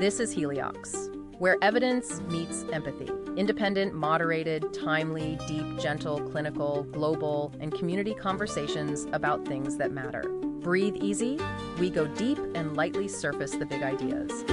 This is Heliox, where evidence meets empathy. Independent, moderated, timely, deep, gentle, clinical, global, and community conversations about things that matter. Breathe easy, we go deep and lightly surface the big ideas.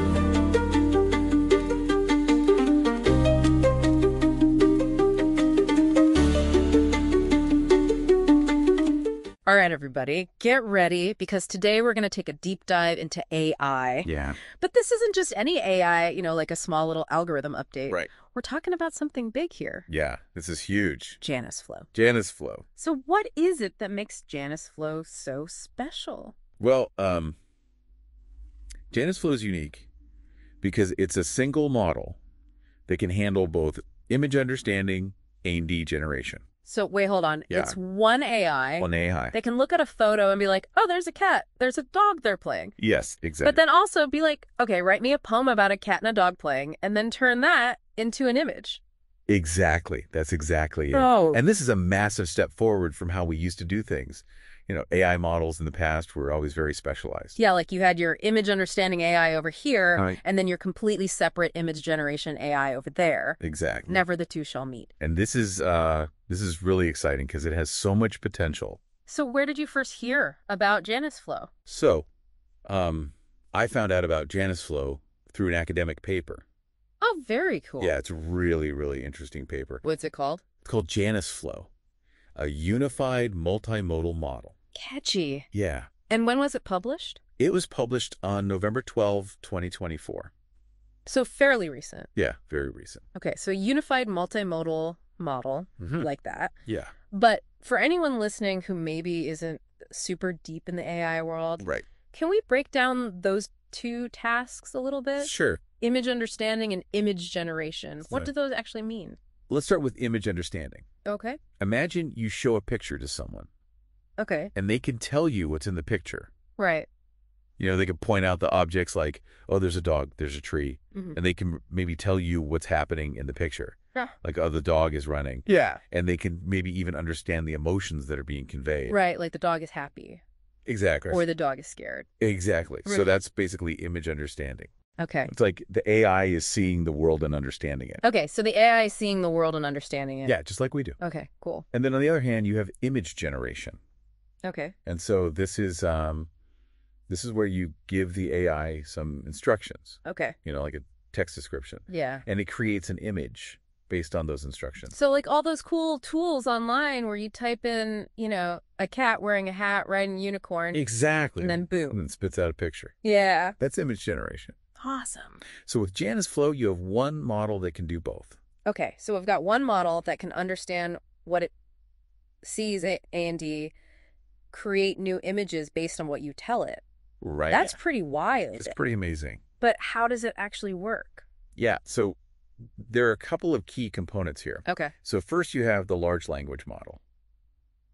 All right, everybody, get ready, because today we're going to take a deep dive into AI. Yeah. But this isn't just any AI, like a small little algorithm update. Right. We're talking about something big here. Yeah, this is huge. JanusFlow. JanusFlow. So what is it that makes JanusFlow so special? Well, JanusFlow is unique because it's a single model that can handle both image understanding and generation. So wait, hold on. Yeah. It's one AI. One AI. They can look at a photo and be like, oh, there's a cat. There's a dog they're playing. Yes, exactly. But then also be like, okay, write me a poem about a cat and a dog playing, and then turn that into an image. Exactly. That's exactly it. Oh. And this is a massive step forward from how we used to do things. AI models in the past were always very specialized. Yeah, like you had your image understanding AI over here, Right. and then your completely separate image generation AI over there. Exactly. Never the two shall meet. And this is really exciting because it has so much potential. So where did you first hear about JanusFlow? So, I found out about JanusFlow through an academic paper. Oh, very cool. Yeah, it's a really, really interesting paper. What's it called? It's called JanusFlow, a unified multimodal model. Catchy. Yeah. And when was it published? It was published on November 12, 2024. So fairly recent. Yeah, very recent. Okay, so unified multimodal model, like that. Yeah. But for anyone listening who maybe isn't super deep in the AI world, Right. can we break down those two tasks a little bit? Sure. Image understanding and image generation. What Right. do those actually mean? Let's start with image understanding. Okay. Imagine you show a picture to someone, Okay. and they can tell you what's in the picture. Right. They can point out the objects like, oh, there's a dog, there's a tree, Mhm. and they can maybe tell you what's happening in the picture. Yeah. Like, oh, the dog is running. Yeah. And they can maybe even understand the emotions that are being conveyed. Right, like the dog is happy Exactly. or the dog is scared. Exactly. So Right. that's basically image understanding. Okay. It's like the AI is seeing the world and understanding it. Okay, so the AI is seeing the world and understanding it. Yeah, just like we do. Okay, cool. And then on the other hand, you have image generation. Okay. And so this is where you give the AI some instructions, Okay. like a text description. Yeah. And it creates an image based on those instructions. So like all those cool tools online where you type in, a cat wearing a hat riding a unicorn. Exactly. And then boom. And then spits out a picture. Yeah. That's image generation. Awesome. So with JanusFlow, you have one model that can do both. Okay, so we've got one model that can understand what it sees, A and D, create new images based on what you tell it. Right. That's pretty wild. It's pretty amazing. But how does it actually work? Yeah. So there are a couple of key components here. Okay. So first you have the large language model,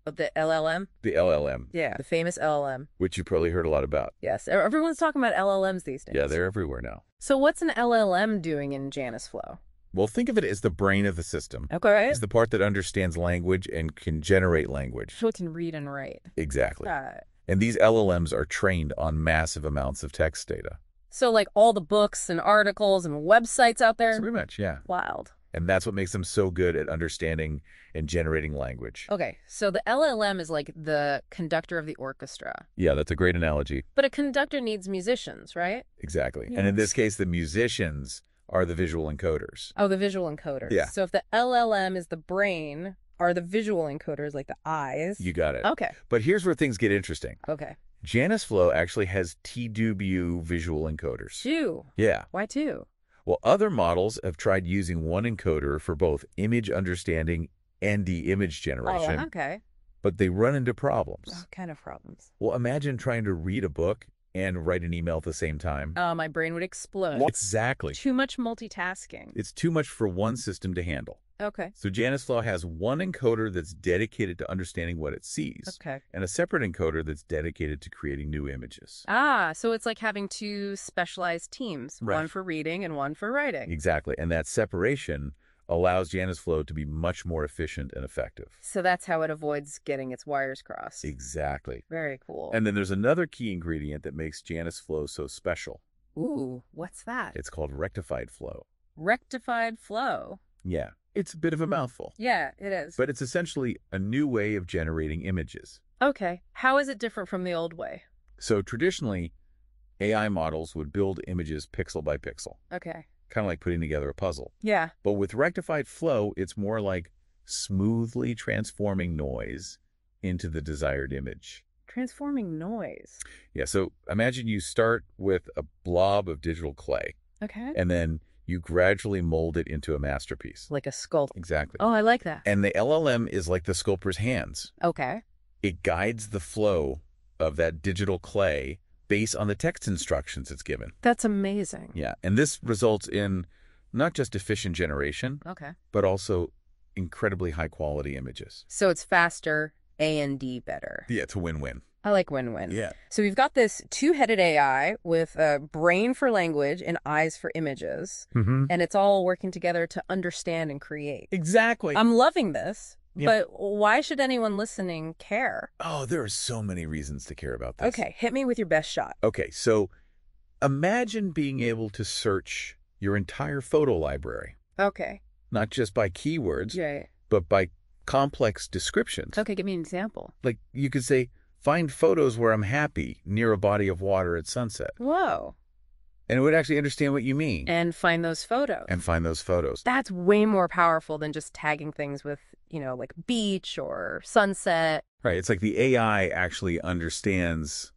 The LLM? the LLM, Yeah. The famous LLM. which you probably heard a lot about. Yes. Everyone's talking about LLMs these days. Yeah, they're everywhere now. So what's an LLM doing in JanusFlow? Well, think of it as the brain of the system. Okay. It's the part that understands language and can generate language. So it can read and write. Exactly. Got it. And these LLMs are trained on massive amounts of text data. So like all the books and articles and websites out there? So pretty much, yeah. Wild. And that's what makes them so good at understanding and generating language. Okay, so the LLM is like the conductor of the orchestra. Yeah, that's a great analogy. But a conductor needs musicians, right? Exactly. And in this case, the musicians are the visual encoders. Oh, the visual encoders. Yeah. So if the LLM is the brain, are the visual encoders like the eyes? You got it. Okay. But here's where things get interesting. Okay. JanusFlow actually has TW visual encoders. Two. Yeah. Why two? Well, other models have tried using one encoder for both image understanding and the image generation, Oh, okay. but they run into problems. What kind of problems? Well, imagine trying to read a book and write an email at the same time. My brain would explode. Exactly. Too much multitasking. It's too much for one system to handle. Okay. So JanusFlow has one encoder that's dedicated to understanding what it sees, Okay. and a separate encoder that's dedicated to creating new images. Ah, so it's like having two specialized teams, Right. one for reading and one for writing. Exactly. And that separation allows JanusFlow to be much more efficient and effective. So that's how it avoids getting its wires crossed. Exactly. Very cool. And then there's another key ingredient that makes JanusFlow so special. Ooh, what's that? It's called rectified flow. Rectified flow. Yeah, it's a bit of a mouthful, Yeah, it is. but it's essentially a new way of generating images. Okay, how is it different from the old way? So traditionally, AI models would build images pixel by pixel, Okay. kind of like putting together a puzzle. Yeah. But with rectified flow, it's more like smoothly transforming noise into the desired image. Transforming noise. Yeah, so imagine you start with a blob of digital clay, Okay. and then you gradually mold it into a masterpiece. Like a sculpt. Exactly. Oh, I like that. And the LLM is like the sculptor's hands. Okay. It guides the flow of that digital clay based on the text instructions it's given. That's amazing. Yeah, and this results in not just efficient generation, Okay. but also incredibly high-quality images. So it's faster, A&D better. Yeah, it's a win-win. I like win-win. Yeah. So we've got this two-headed AI with a brain for language and eyes for images, and it's all working together to understand and create. Exactly. I'm loving this, Yeah. but why should anyone listening care? Oh, there are so many reasons to care about this. Okay, hit me with your best shot. Okay, so imagine being able to search your entire photo library, Okay. not just by keywords, Yeah. but by complex descriptions. Okay, give me an example. Like you could say, find photos where I'm happy near a body of water at sunset. Whoa. And it would actually understand what you mean And find those photos. and find those photos. That's way more powerful than just tagging things with, like beach or sunset. Right. It's like the AI actually understands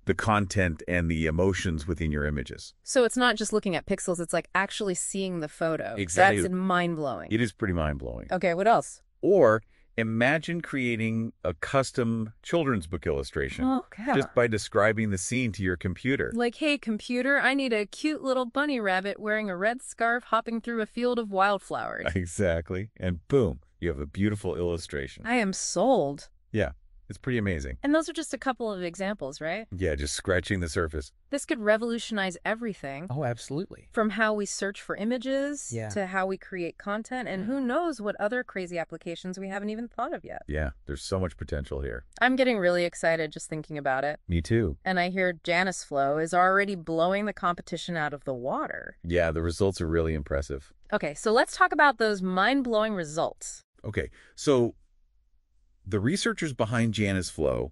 the content and the emotions within your images. So it's not just looking at pixels, it's like actually seeing the photo. Exactly. That's mind-blowing. It is pretty mind-blowing. Okay, what else? Or imagine creating a custom children's book illustration Oh, God. just by describing the scene to your computer. Like, hey, computer, I need a cute little bunny rabbit wearing a red scarf hopping through a field of wildflowers. Exactly. And boom, you have a beautiful illustration. I am sold. Yeah, it's pretty amazing. And those are just a couple of examples, right? Yeah, just scratching the surface. This could revolutionize everything. Oh, absolutely. From how we search for images Yeah. to how we create content, and who knows what other crazy applications we haven't even thought of yet. Yeah, there's so much potential here. I'm getting really excited just thinking about it. Me too. And I hear JanusFlow is already blowing the competition out of the water. Yeah, the results are really impressive. Okay, so let's talk about those mind-blowing results. Okay, so the researchers behind JanusFlow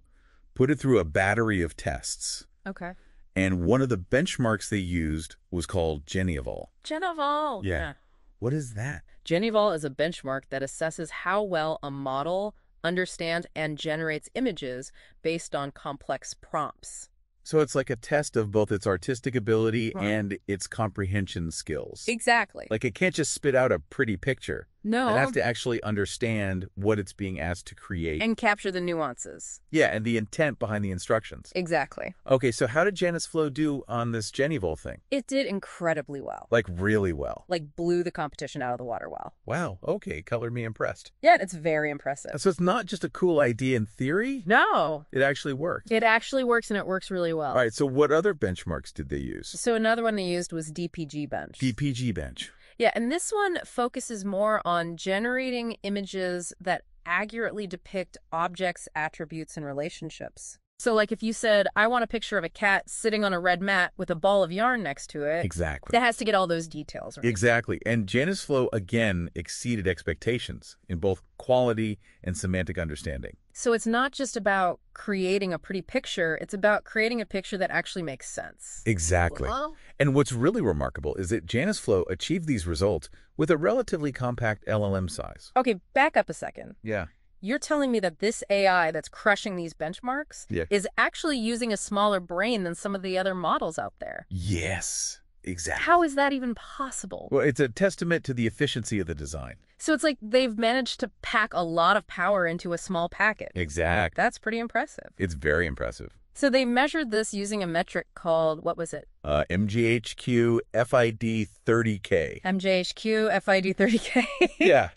put it through a battery of tests. Okay. And one of the benchmarks they used was called Genival. Genival. Yeah. What is that? Genival is a benchmark that assesses how well a model understands and generates images based on complex prompts. So it's like a test of both its artistic ability Right. and its comprehension skills. Exactly. Like it can't just spit out a pretty picture. No. It has to actually understand what it's being asked to create. And capture the nuances. Yeah, and the intent behind the instructions. Exactly. Okay, so how did JanusFlow do on this Genival thing? It did incredibly well. Like really well. Like blew the competition out of the water well. Wow, okay, colored me impressed. Yeah, it's very impressive. So it's not just a cool idea in theory? No. It actually worked. It actually works, and it works really well. All right, so what other benchmarks did they use? So another one they used was DPG Bench. DPG Bench. Yeah, and this one focuses more on generating images that accurately depict objects, attributes, and relationships. So like if you said, I want a picture of a cat sitting on a red mat with a ball of yarn next to it, Exactly. that has to get all those details, right? Exactly. And JanusFlow, again, exceeded expectations in both quality and semantic understanding. So it's not just about creating a pretty picture, it's about creating a picture that actually makes sense. Exactly. Well, And what's really remarkable is that JanusFlow achieved these results with a relatively compact LLM size. okay, back up a second. Yeah. You're telling me that this AI that's crushing these benchmarks Yeah. is actually using a smaller brain than some of the other models out there. Yes, exactly. How is that even possible? Well, it's a testament to the efficiency of the design. So it's like they've managed to pack a lot of power into a small packet. Exactly. That's pretty impressive. It's very impressive. So they measured this using a metric called, what was it? MGHQ FID 30K. MJHQ FID 30K. Yeah.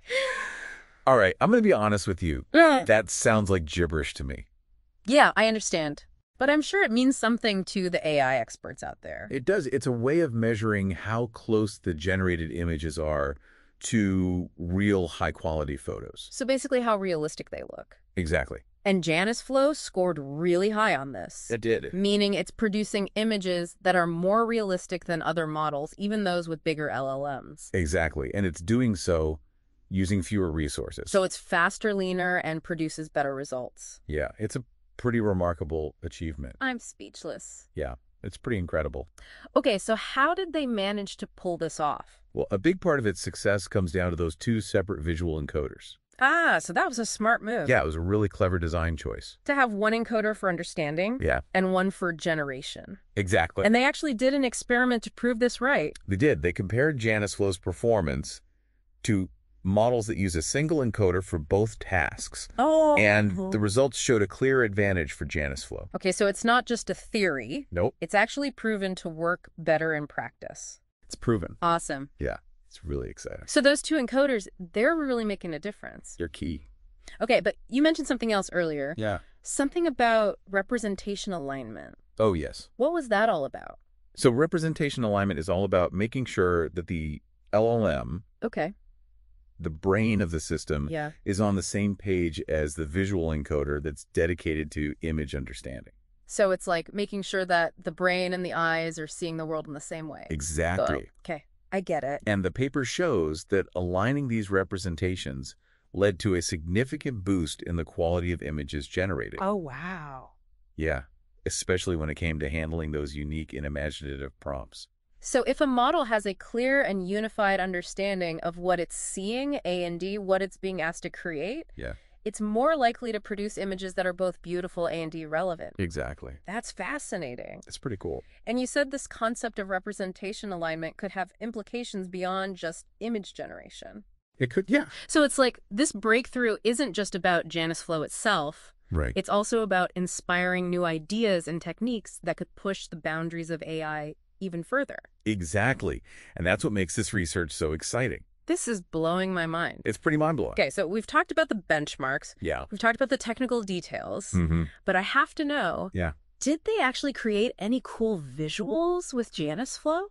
All right, I'm going to be honest with you. Yeah, That sounds like gibberish to me. I understand. But I'm sure it means something to the AI experts out there. It does. It's a way of measuring how close the generated images are to real high-quality photos. So basically how realistic they look. Exactly. And JanusFlow scored really high on this. It did. Meaning it's producing images that are more realistic than other models, even those with bigger LLMs. Exactly. And it's doing so using fewer resources. So it's faster, leaner, and produces better results. Yeah, it's a pretty remarkable achievement. I'm speechless. Yeah, it's pretty incredible. Okay, so how did they manage to pull this off? Well, a big part of its success comes down to those two separate visual encoders. Ah, so that was a smart move. Yeah, it was a really clever design choice. To have one encoder for understanding Yeah, and one for generation. exactly. And they actually did an experiment to prove this right. They did. They compared JanusFlow's performance to models that use a single encoder for both tasks. Oh. And the results showed a clear advantage for JanusFlow. Okay, so it's not just a theory. Nope. It's actually proven to work better in practice. It's proven. Awesome. Yeah, it's really exciting. So those two encoders, they're really making a difference. They're key. Okay, but you mentioned something else earlier. Yeah. Something about representation alignment. Oh, yes. What was that all about? So representation alignment is all about making sure that the LLM, Okay. the brain of the system, Yeah. is on the same page as the visual encoder that's dedicated to image understanding. So it's like making sure that the brain and the eyes are seeing the world in the same way. Exactly. Okay, I get it. And the paper shows that aligning these representations led to a significant boost in the quality of images generated. Oh, wow. Yeah, especially when it came to handling those unique and imaginative prompts. So if a model has a clear and unified understanding of what it's seeing, A and D, what it's being asked to create, Yeah, it's more likely to produce images that are both beautiful and D relevant. exactly. That's fascinating. It's pretty cool. And you said this concept of representation alignment could have implications beyond just image generation. It could, yeah. So it's like this breakthrough isn't just about JanusFlow itself. Right. It's also about inspiring new ideas and techniques that could push the boundaries of AI even further. Exactly. And that's what makes this research so exciting. This is blowing my mind. It's pretty mind-blowing. Okay, so we've talked about the benchmarks. Yeah. We've talked about the technical details. Mm-hmm. But I have to know, Yeah. did they actually create any cool visuals with JanusFlow?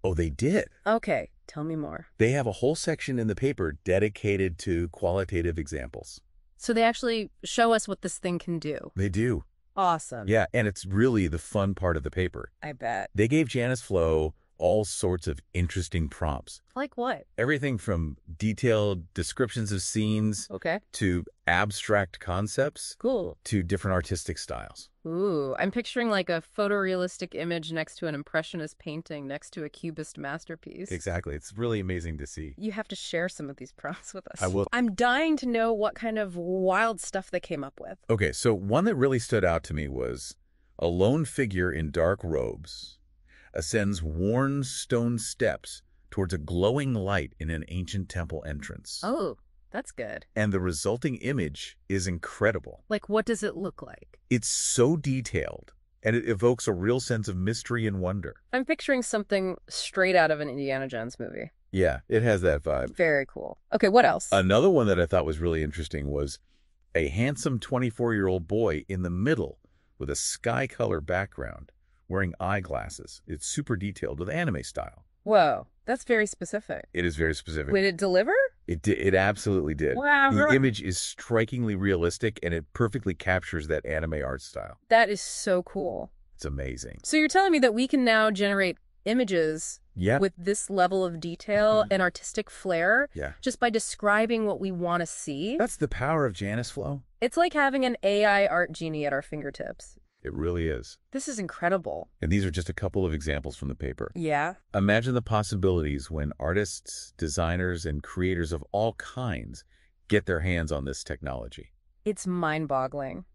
Oh, they did. Okay, tell me more. They have a whole section in the paper dedicated to qualitative examples. So they actually show us what this thing can do. They do. Awesome. Yeah, and it's really the fun part of the paper. I bet. They gave JanusFlow all sorts of interesting prompts. Like what? Everything from detailed descriptions of scenes Okay. to abstract concepts Cool. to different artistic styles. Ooh, I'm picturing like a photorealistic image next to an impressionist painting next to a cubist masterpiece. Exactly. It's really amazing to see. You have to share some of these prompts with us. I will. I'm dying to know what kind of wild stuff they came up with. Okay, so one that really stood out to me was a lone figure in dark robes ascends worn stone steps towards a glowing light in an ancient temple entrance. Oh, that's good. And the resulting image is incredible. Like, what does it look like? It's so detailed, and it evokes a real sense of mystery and wonder. I'm picturing something straight out of an Indiana Jones movie. Yeah, it has that vibe. Very cool. Okay, what else? Another one that I thought was really interesting was a handsome 24-year-old boy in the middle with a sky-color background, wearing eyeglasses. It's super detailed with anime style. Whoa, that's very specific. It is very specific. Would it deliver? It absolutely did. Wow. The image is strikingly realistic, and it perfectly captures that anime art style. That is so cool. It's amazing. So you're telling me that we can now generate images Yeah. with this level of detail and artistic flair Yeah. just by describing what we want to see? That's the power of JanusFlow. It's like having an AI art genie at our fingertips. It really is. This is incredible. And these are just a couple of examples from the paper. Yeah. Imagine the possibilities when artists, designers, and creators of all kinds get their hands on this technology. It's mind-boggling.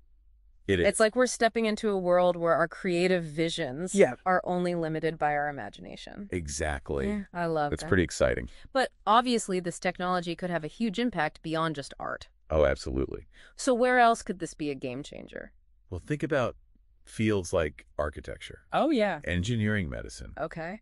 It is. It's like we're stepping into a world where our creative visions Yeah. are only limited by our imagination. Exactly. Yeah, I love That's that. pretty exciting. But obviously, this technology could have a huge impact beyond just art. Oh, absolutely. So where else could this be a game changer? Well, think about fields like architecture, Oh, yeah. engineering medicine, Okay.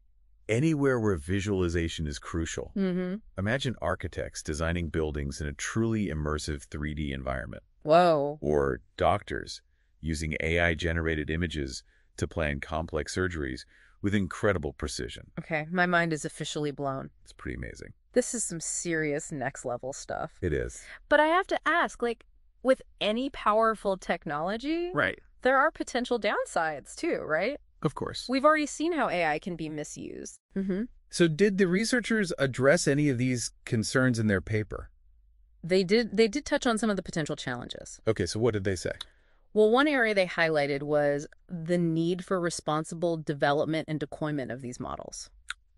anywhere where visualization is crucial. Mm-hmm. Imagine architects designing buildings in a truly immersive 3D environment, Whoa. or doctors using AI-generated images to plan complex surgeries with incredible precision. Okay, my mind is officially blown. It's pretty amazing. This is some serious next level stuff. It is. But I have to ask, like, with any powerful technology, Right. there are potential downsides too, right? Of course. We've already seen how AI can be misused. So did the researchers address any of these concerns in their paper? They did touch on some of the potential challenges. Okay, so what did they say? Well, one area they highlighted was the need for responsible development and deployment of these models.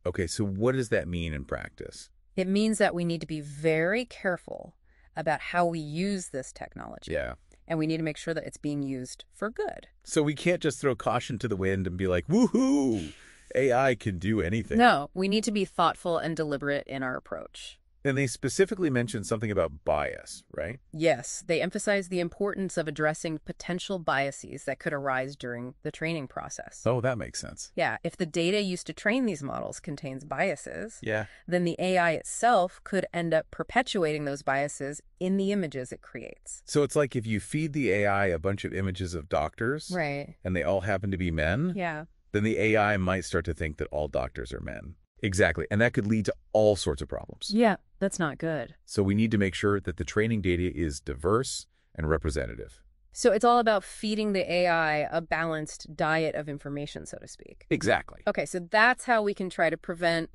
Okay, so what does that mean in practice? It means that we need to be very careful about how we use this technology. Yeah. And we need to make sure that it's being used for good. So we can't just throw caution to the wind and be like, woohoo, AI can do anything. No, we need to be thoughtful and deliberate in our approach. And they specifically mentioned something about bias, right? Yes, they emphasize the importance of addressing potential biases that could arise during the training process. Oh, that makes sense. Yeah, if the data used to train these models contains biases, Yeah. then the AI itself could end up perpetuating those biases in the images it creates. So it's like if you feed the AI a bunch of images of doctors, Right. and they all happen to be men, Yeah. then the AI might start to think that all doctors are men. Exactly. And that could lead to all sorts of problems. Yeah, that's not good. So we need to make sure that the training data is diverse and representative. So it's all about feeding the AI a balanced diet of information, so to speak. Exactly. Okay, so that's how we can try to prevent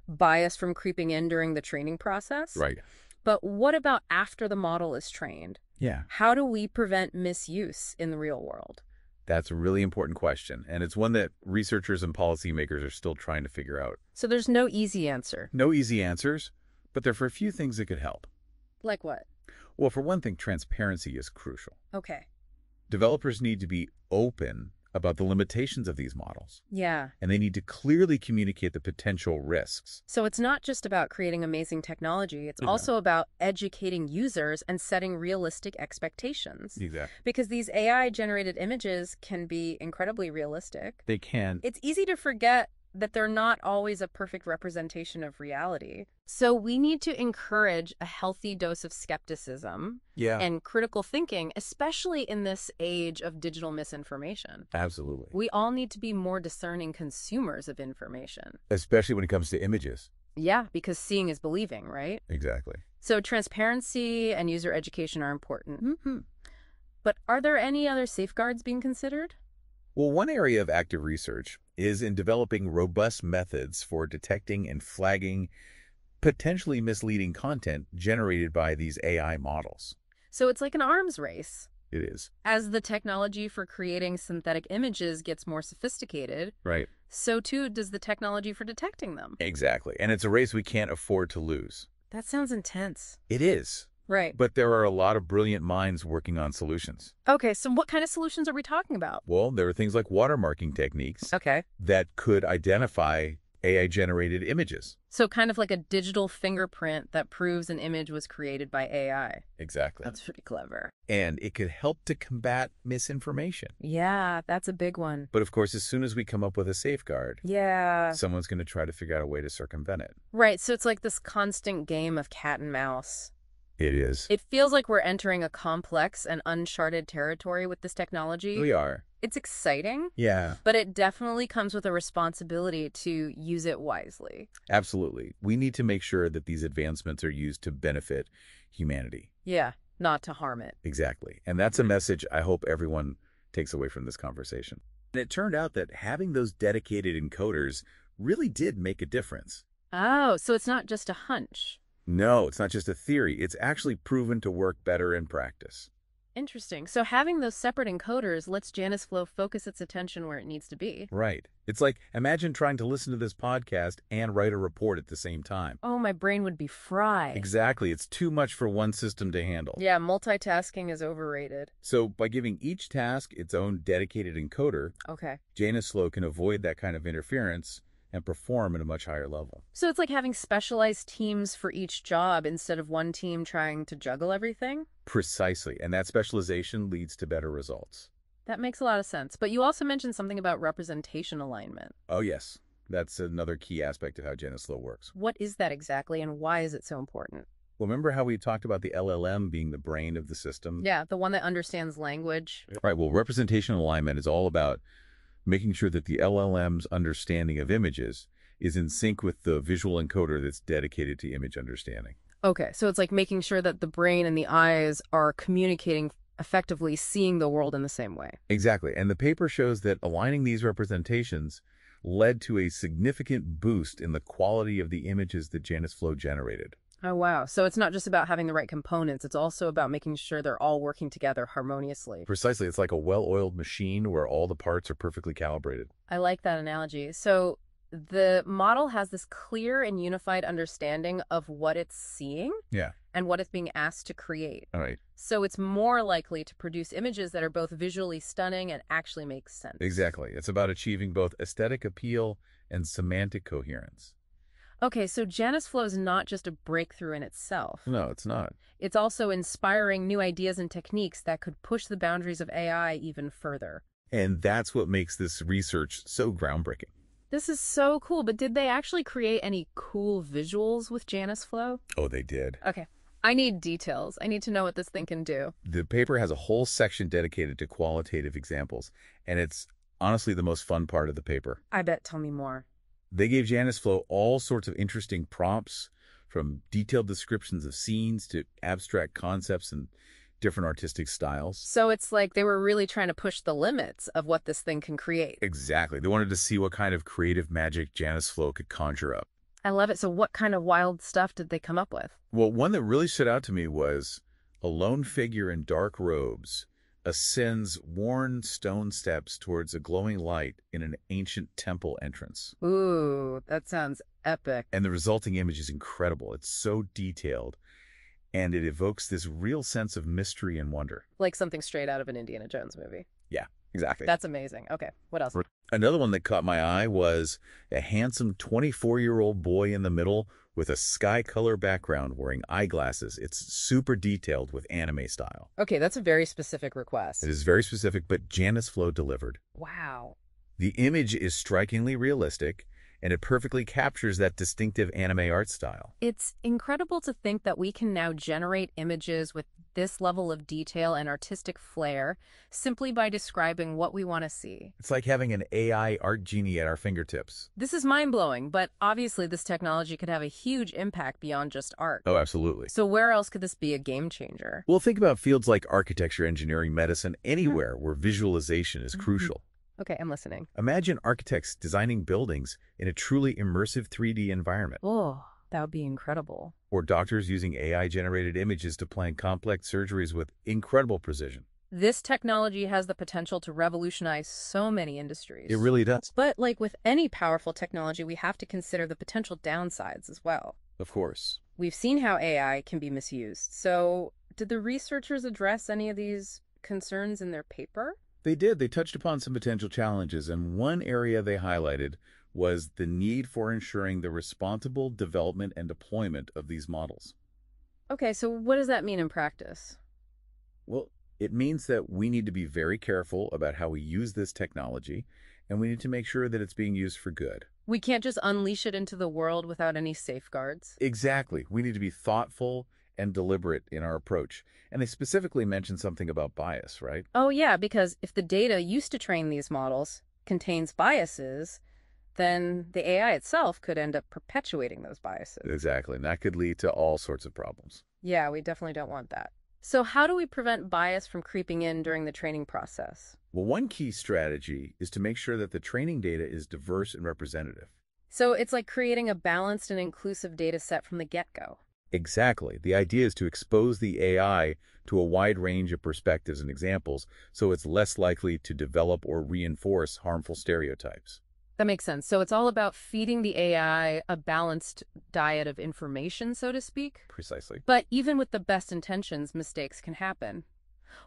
bias from creeping in during the training process. Right. But what about after the model is trained? Yeah. How do we prevent misuse in the real world? That's a really important question, and it's one that researchers and policymakers are still trying to figure out. So there's no easy answer. No easy answers, but there are a few things that could help. Like what? Well, for one thing, transparency is crucial. Okay. Developers need to be open about the limitations of these models, Yeah. and they need to clearly communicate the potential risks. So it's not just about creating amazing technology. It's Yeah. also about educating users and setting realistic expectations. Exactly. Because these AI-generated images can be incredibly realistic. They can. It's easy to forget that they're not always a perfect representation of reality. So we need to encourage a healthy dose of skepticism Yeah. and critical thinking, especially in this age of digital misinformation. Absolutely. We all need to be more discerning consumers of information. Especially when it comes to images. Yeah, because seeing is believing, right? Exactly. So transparency and user education are important. But are there any other safeguards being considered? Well, one area of active research is in developing robust methods for detecting and flagging potentially misleading content generated by these AI models. So it's like an arms race. It is. As the technology for creating synthetic images gets more sophisticated, Right. so too does the technology for detecting them. Exactly. And it's a race we can't afford to lose. That sounds intense. It is. Right. But there are a lot of brilliant minds working on solutions. Okay, so what kind of solutions are we talking about? Well, there are things like watermarking techniques Okay. that could identify AI-generated images. So kind of like a digital fingerprint that proves an image was created by AI. Exactly. That's pretty clever. And it could help to combat misinformation. Yeah, that's a big one. But of course, as soon as we come up with a safeguard, Yeah. someone's going to try to figure out a way to circumvent it. Right, so it's like this constant game of cat and mouse. It is. It feels like we're entering a complex and uncharted territory with this technology. We are. It's exciting, Yeah, but it definitely comes with a responsibility to use it wisely. absolutely. We need to make sure that these advancements are used to benefit humanity. Yeah, not to harm it. Exactly. And that's a message I hope everyone takes away from this conversation. And it turned out that having those dedicated encoders really did make a difference. Oh, so it's not just a hunch. No, it's not just a theory. It's actually proven to work better in practice. Interesting. So having those separate encoders lets JanusFlow focus its attention where it needs to be. Right. It's like, imagine trying to listen to this podcast and write a report at the same time. Oh, my brain would be fried. Exactly. It's too much for one system to handle. Yeah, multitasking is overrated. So by giving each task its own dedicated encoder, Okay. JanusFlow can avoid that kind of interference and perform at a much higher level. So it's like having specialized teams for each job instead of one team trying to juggle everything? Precisely. And that specialization leads to better results. That makes a lot of sense. But you also mentioned something about representation alignment. Oh, yes. That's another key aspect of how JanusFlow works. What is that exactly, and why is it so important? Well, remember how we talked about the LLM being the brain of the system? Yeah, the one that understands language. Right. Well, representation alignment is all about making sure that the LLM's understanding of images is in sync with the visual encoder that's dedicated to image understanding. Okay, so it's like making sure that the brain and the eyes are communicating effectively, seeing the world in the same way. Exactly. And the paper shows that aligning these representations led to a significant boost in the quality of the images that JanusFlow generated. Oh, wow. So it's not just about having the right components, it's also about making sure they're all working together harmoniously. Precisely. It's like a well-oiled machine where all the parts are perfectly calibrated. I like that analogy. So the model has this clear and unified understanding of what it's seeing Yeah. and what it's being asked to create. All right. So it's more likely to produce images that are both visually stunning and actually make sense. Exactly. It's about achieving both aesthetic appeal and semantic coherence. Okay, so JanusFlow is not just a breakthrough in itself. No, it's not. It's also inspiring new ideas and techniques that could push the boundaries of AI even further. And that's what makes this research so groundbreaking. This is so cool, but did they actually create any cool visuals with JanusFlow? Oh, they did. Okay, I need details. I need to know what this thing can do. The paper has a whole section dedicated to qualitative examples, and it's honestly the most fun part of the paper. I bet. Tell me more. They gave JanusFlow all sorts of interesting prompts, from detailed descriptions of scenes to abstract concepts and different artistic styles. So it's like they were really trying to push the limits of what this thing can create. Exactly. They wanted to see what kind of creative magic JanusFlow could conjure up. I love it. So what kind of wild stuff did they come up with? Well, one that really stood out to me was a lone figure in dark robes ascends worn stone steps towards a glowing light in an ancient temple entrance. Ooh, that sounds epic. And the resulting image is incredible. It's so detailed, and it evokes this real sense of mystery and wonder. Like something straight out of an Indiana Jones movie. Yeah, exactly. That's amazing. Okay, what else? Another one that caught my eye was a handsome 24-year-old boy in the middle with a sky-color background wearing eyeglasses. It's super detailed with anime style. Okay, that's a very specific request. It is very specific, but JanusFlow delivered. Wow. The image is strikingly realistic, and it perfectly captures that distinctive anime art style. It's incredible to think that we can now generate images with this level of detail and artistic flair simply by describing what we want to see. It's like having an AI art genie at our fingertips. This is mind-blowing, but obviously this technology could have a huge impact beyond just art. Oh, absolutely. So where else could this be a game changer? Well, think about fields like architecture, engineering, medicine, anywhere where visualization is crucial. Okay, I'm listening. Imagine architects designing buildings in a truly immersive 3D environment. Oh, that would be incredible. Or doctors using AI-generated images to plan complex surgeries with incredible precision. This technology has the potential to revolutionize so many industries. It really does. But like with any powerful technology, we have to consider the potential downsides as well. Of course. We've seen how AI can be misused. So did the researchers address any of these concerns in their paper? They did. They touched upon some potential challenges, and one area they highlighted was the need for ensuring the responsible development and deployment of these models. Okay, so what does that mean in practice? Well, it means that we need to be very careful about how we use this technology, and we need to make sure that it's being used for good. We can't just unleash it into the world without any safeguards. Exactly. We need to be thoughtful and deliberate in our approach. And they specifically mentioned something about bias, right? Oh, yeah, because if the data used to train these models contains biases, then the AI itself could end up perpetuating those biases. Exactly. And that could lead to all sorts of problems. Yeah, we definitely don't want that. So how do we prevent bias from creeping in during the training process? Well, one key strategy is to make sure that the training data is diverse and representative. So it's like creating a balanced and inclusive data set from the get-go. Exactly. The idea is to expose the AI to a wide range of perspectives and examples so it's less likely to develop or reinforce harmful stereotypes. That makes sense. So it's all about feeding the AI a balanced diet of information, so to speak? Precisely. But even with the best intentions, mistakes can happen.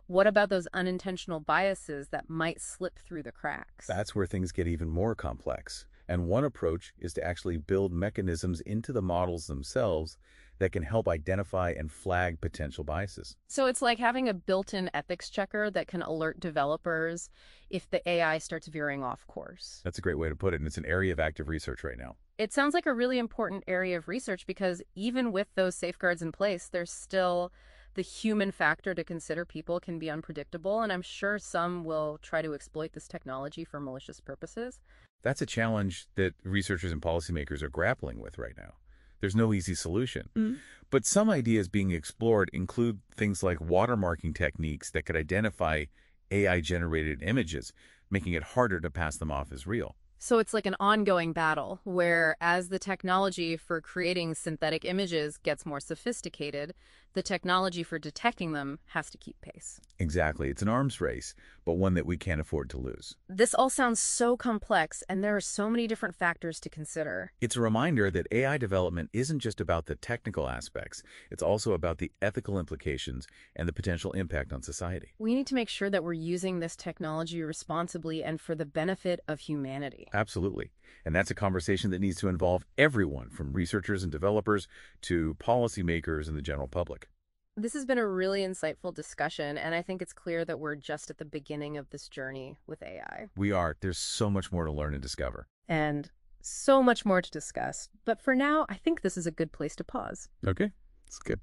What about those unintentional biases that might slip through the cracks? That's where things get even more complex. And one approach is to actually build mechanisms into the models themselves that can help identify and flag potential biases. So it's like having a built-in ethics checker that can alert developers if the AI starts veering off course. That's a great way to put it, and it's an area of active research right now. It sounds like a really important area of research because even with those safeguards in place, there's still the human factor to consider. People can be unpredictable, and I'm sure some will try to exploit this technology for malicious purposes. That's a challenge that researchers and policymakers are grappling with right now. There's no easy solution. Mm. But some ideas being explored include things like watermarking techniques that could identify AI-generated images, making it harder to pass them off as real. So it's like an ongoing battle where as the technology for creating synthetic images gets more sophisticated, the technology for detecting them has to keep pace. Exactly. It's an arms race, but one that we can't afford to lose. This all sounds so complex, and there are so many different factors to consider. It's a reminder that AI development isn't just about the technical aspects. It's also about the ethical implications and the potential impact on society. We need to make sure that we're using this technology responsibly and for the benefit of humanity. Absolutely. And that's a conversation that needs to involve everyone, from researchers and developers to policymakers and the general public. This has been a really insightful discussion, and I think it's clear that we're just at the beginning of this journey with AI. We are. There's so much more to learn and discover. And so much more to discuss. But for now, I think this is a good place to pause. Okay. It's good.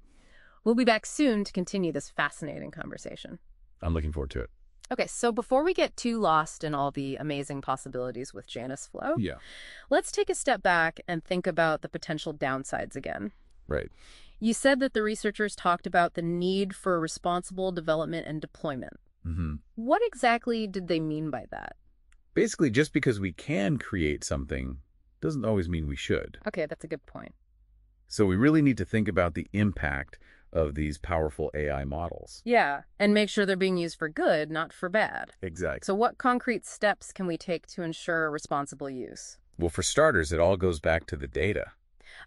We'll be back soon to continue this fascinating conversation. I'm looking forward to it. Okay, so before we get too lost in all the amazing possibilities with JanusFlow, let's take a step back and think about the potential downsides again. Right. You said that the researchers talked about the need for responsible development and deployment. Mm-hmm. What exactly did they mean by that? Basically, just because we can create something doesn't always mean we should. Okay, that's a good point. So we really need to think about the impact of these powerful AI models. Yeah, and make sure they're being used for good, not for bad. Exactly. So what concrete steps can we take to ensure responsible use? Well, for starters, it all goes back to the data.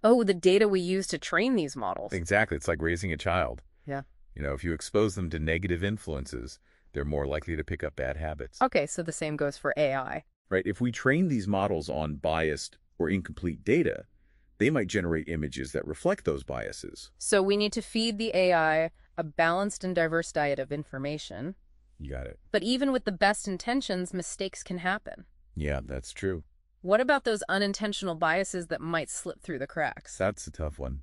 Oh, the data we use to train these models. Exactly. It's like raising a child. Yeah. You know, if you expose them to negative influences, they're more likely to pick up bad habits. Okay, so the same goes for AI. Right? If we train these models on biased or incomplete data, they might generate images that reflect those biases. So we need to feed the AI a balanced and diverse diet of information. You got it. But even with the best intentions, mistakes can happen. Yeah, that's true. What about those unintentional biases that might slip through the cracks? That's a tough one.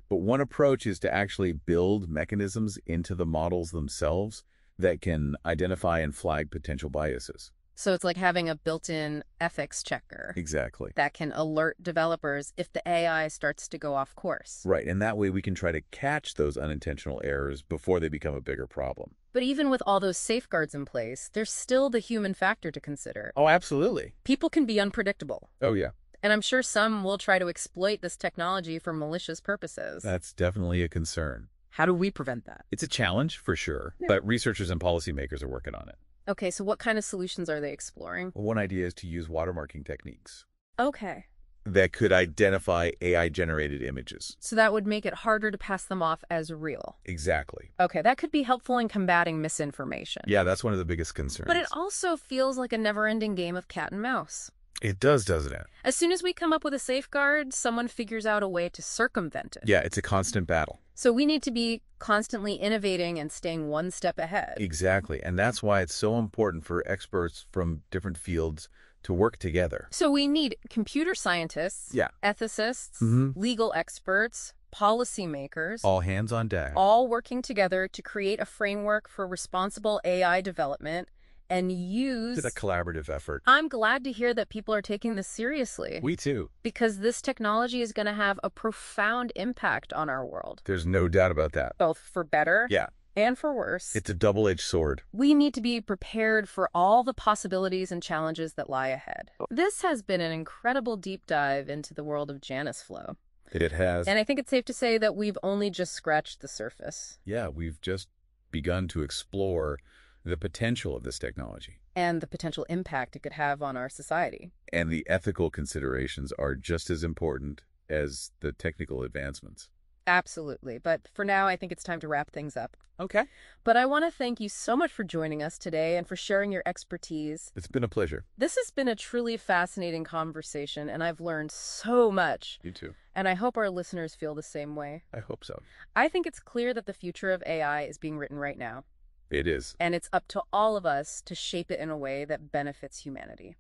But one approach is to actually build mechanisms into the models themselves that can identify and flag potential biases. So it's like having a built-in ethics checker. Exactly. That can alert developers if the AI starts to go off course. Right, and that way we can try to catch those unintentional errors before they become a bigger problem. But even with all those safeguards in place, there's still the human factor to consider. Oh, absolutely. People can be unpredictable. Oh, yeah. And I'm sure some will try to exploit this technology for malicious purposes. That's definitely a concern. How do we prevent that? It's a challenge, for sure, but researchers and policymakers are working on it. Okay, so what kind of solutions are they exploring? Well, one idea is to use watermarking techniques Okay. that could identify AI-generated images. So that would make it harder to pass them off as real. Exactly. Okay, that could be helpful in combating misinformation. Yeah, that's one of the biggest concerns. But it also feels like a never-ending game of cat and mouse. It does, doesn't it? As soon as we come up with a safeguard, someone figures out a way to circumvent it. Yeah, it's a constant battle. So we need to be constantly innovating and staying one step ahead. Exactly, and that's why it's so important for experts from different fields to work together. So we need computer scientists, ethicists, legal experts, policymakers, all hands on deck, all working together to create a framework for responsible AI development and use... It's a collaborative effort. I'm glad to hear that people are taking this seriously. We too. Because this technology is going to have a profound impact on our world. There's no doubt about that. Both for better and for worse. It's a double-edged sword. We need to be prepared for all the possibilities and challenges that lie ahead. This has been an incredible deep dive into the world of JanusFlow. It has. And I think it's safe to say that we've only just scratched the surface. Yeah, we've just begun to explore the potential of this technology. And the potential impact it could have on our society. And the ethical considerations are just as important as the technical advancements. Absolutely. But for now, I think it's time to wrap things up. Okay. But I want to thank you so much for joining us today and for sharing your expertise. It's been a pleasure. This has been a truly fascinating conversation, and I've learned so much. You too. And I hope our listeners feel the same way. I hope so. I think it's clear that the future of AI is being written right now. It is. And it's up to all of us to shape it in a way that benefits humanity.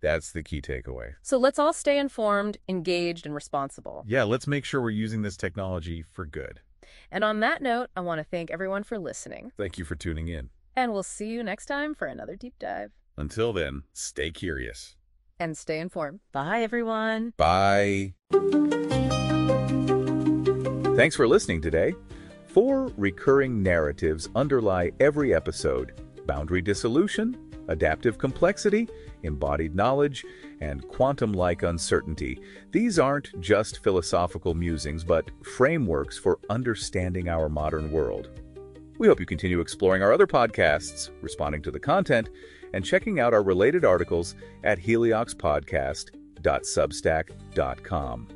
That's the key takeaway. So let's all stay informed, engaged, and responsible. Yeah, let's make sure we're using this technology for good. And on that note, I want to thank everyone for listening. Thank you for tuning in. And we'll see you next time for another deep dive. Until then, stay curious. And stay informed. Bye, everyone. Bye. Thanks for listening today. 4 recurring narratives underlie every episode: boundary dissolution, adaptive complexity, embodied knowledge, and quantum-like uncertainty. These aren't just philosophical musings, but frameworks for understanding our modern world. We hope you continue exploring our other podcasts, responding to the content, and checking out our related articles at helioxpodcast.substack.com.